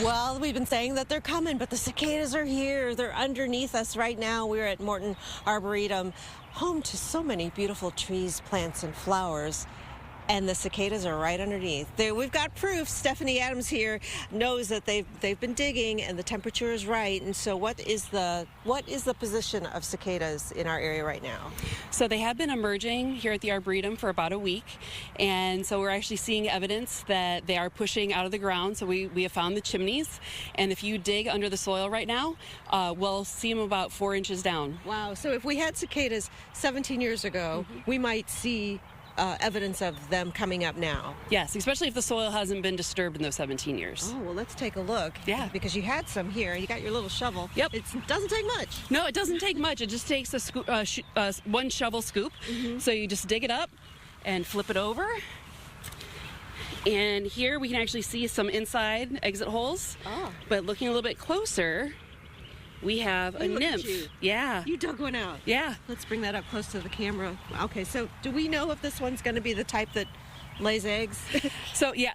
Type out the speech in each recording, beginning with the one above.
Well, we've been saying that they're coming, but the cicadas are here. They're underneath us right now. We're at Morton Arboretum, home to so many beautiful trees, plants, and flowers. And the cicadas are right underneath. We've got proof. Stephanie Adams here knows that they've been digging and the temperature is right. And so what is the position of cicadas in our area right now? So they have been emerging here at the Arboretum for about a week. And so we're actually seeing evidence that they are pushing out of the ground. So we have found the chimneys. And if you dig under the soil right now, we'll see them about 4 inches down. Wow. So if we had cicadas 17 years ago, we might see evidence of them coming up now. Yes, especially if the soil hasn't been disturbed in those 17 years. Oh, well, let's take a look. Yeah. Because you had some here. You got your little shovel. Yep. It doesn't take much. No, it doesn't take much. It just takes a one shovel scoop. So you just dig it up and flip it over. And here we can actually see some inside exit holes. Oh. But looking a little bit closer, we have a nymph. Yeah. You dug one out. Yeah. Let's bring that up close to the camera. Okay, so do we know if this one's going to be the type that lays eggs? So, yeah.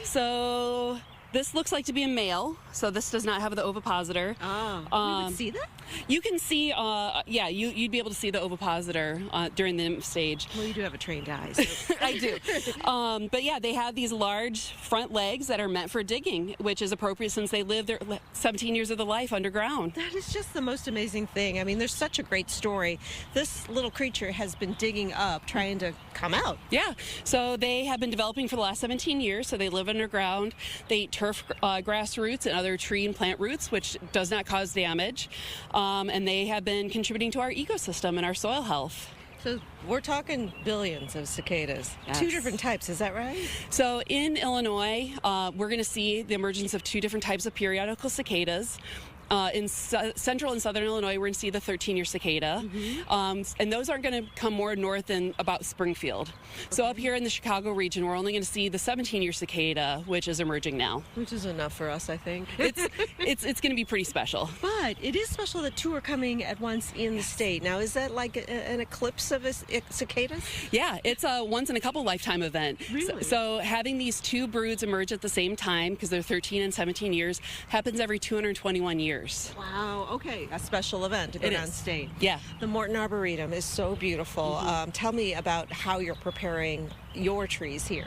So this looks like to be a male. So this does not have the ovipositor. Oh. We would see that? You can see, yeah, you'd be able to see the ovipositor during the nymph stage. Well, you do have a trained eye. So. I do. But yeah, they have these large front legs that are meant for digging, which is appropriate since they live their 17 years of their life underground. That is just the most amazing thing. I mean, there's such a great story. This little creature has been digging up, trying to come out. Yeah. So they have been developing for the last 17 years. So they live underground. They eat turf grass roots and other tree and plant roots, which does not cause damage. And they have been contributing to our ecosystem and our soil health. So we're talking billions of cicadas. Yes. 2 different types, is that right? So in Illinois, we're going to see the emergence of 2 different types of periodical cicadas. In central and southern Illinois, we're going to see the 13-year cicada. And those aren't going to come more north than about Springfield. So up here in the Chicago region, we're only going to see the 17-year cicada, which is emerging now. Which is enough for us, I think. It's going to be pretty special. But it is special that 2 are coming at once in the state. Now, is that like an eclipse of cicadas? Yeah, it's a once in a couple lifetime event. Really? So having these 2 broods emerge at the same time, because they're 13 and 17 years, happens every 221 years. Wow, okay. A special event to go downstate. Yeah. The Morton Arboretum is so beautiful. Tell me about how you're preparing your trees here.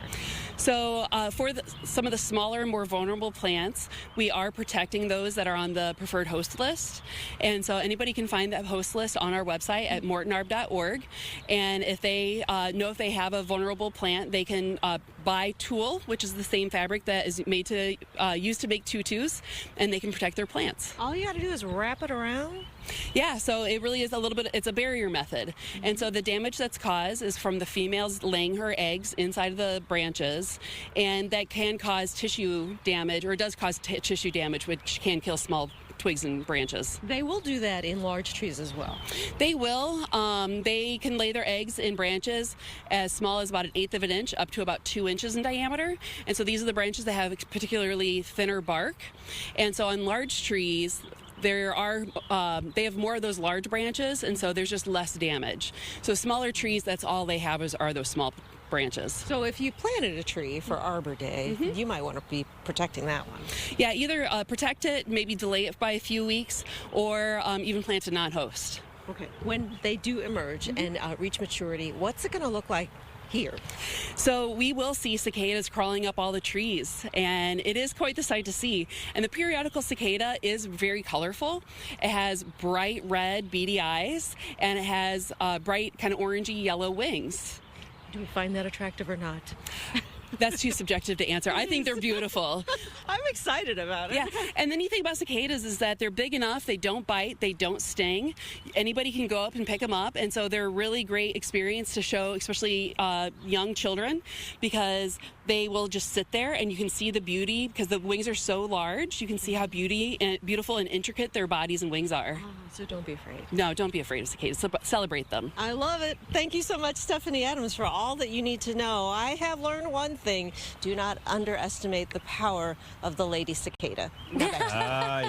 So for some of the smaller and more vulnerable plants, we are protecting those that are on the preferred host list. And so anybody can find that host list on our website at mortonarb.org. And if they know if they have a vulnerable plant, they can buy tulle, which is the same fabric that is made to used to make tutus, and they can protect their plants. All you got to do is wrap it around? Yeah, so it really is a little bit, it's a barrier method. And so the damage that's caused is from the females laying her eggs inside of the branches, and that can cause tissue damage, or does cause tissue damage, which can kill small twigs and branches. They will do that in large trees as well. They will. They can lay their eggs in branches as small as about 1/8 of an inch up to about 2 inches in diameter. And so these are the branches that have particularly thinner bark. And so on large trees, they have more of those large branches, and so there's just less damage. So smaller trees, that's all they have are those small branches. So if you planted a tree for Arbor Day, you might want to be protecting that one. Yeah, either protect it, maybe delay it by a few weeks, or even plant a non-host. Okay. When they do emerge and reach maturity, what's it going to look like here? So we will see cicadas crawling up all the trees, and it is quite the sight to see. And the periodical cicada is very colorful. It has bright red beady eyes, and it has bright kind of orangey yellow wings. Do we find that attractive or not? That's too subjective to answer. I think they're beautiful. I'm excited about it. Yeah, and the neat thing about cicadas is that they're big enough, they don't bite, they don't sting. Anybody can go up and pick them up, and so they're a really great experience to show, especially young children, because they will just sit there and you can see the beauty, because the wings are so large, you can see how beautiful and intricate their bodies and wings are. Oh, so don't be afraid. No, don't be afraid of cicadas. Celebrate them. I love it. Thank you so much, Stephanie Adams, for all that you need to know. I have learned one thing. Do not underestimate the power of the lady cicada. Yeah.